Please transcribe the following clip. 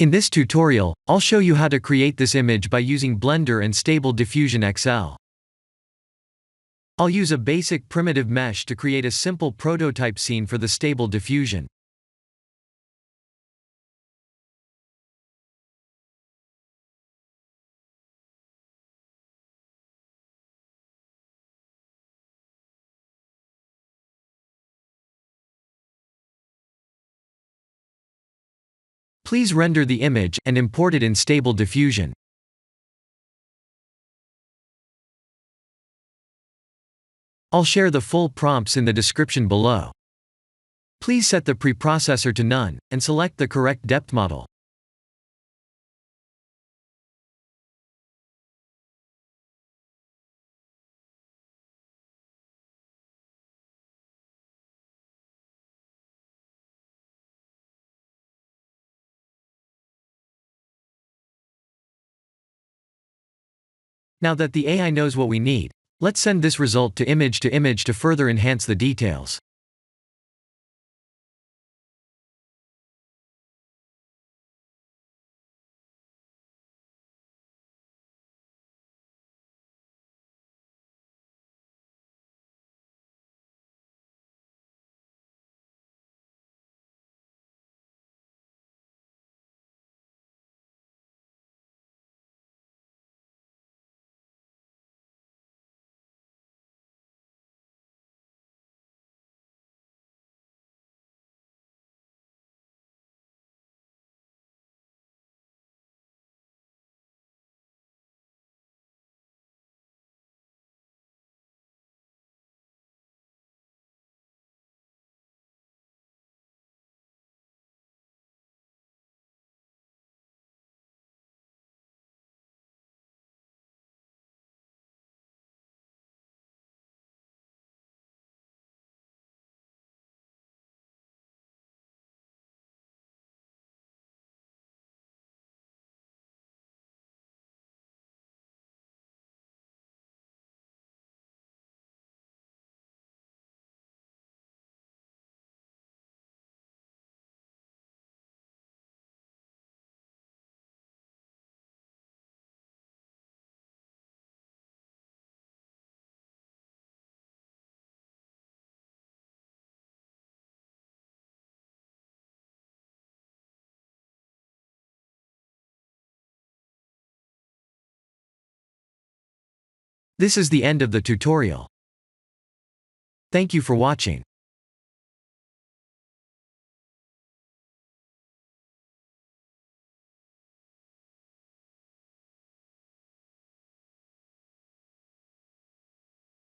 In this tutorial, I'll show you how to create this image by using Blender and Stable Diffusion XL. I'll use a basic primitive mesh to create a simple prototype scene for the Stable Diffusion. Please render the image and import it in Stable Diffusion. I'll share the full prompts in the description below. Please set the preprocessor to none, and select the correct depth model. Now that the AI knows what we need, let's send this result to image to further enhance the details. This is the end of the tutorial. Thank you for watching.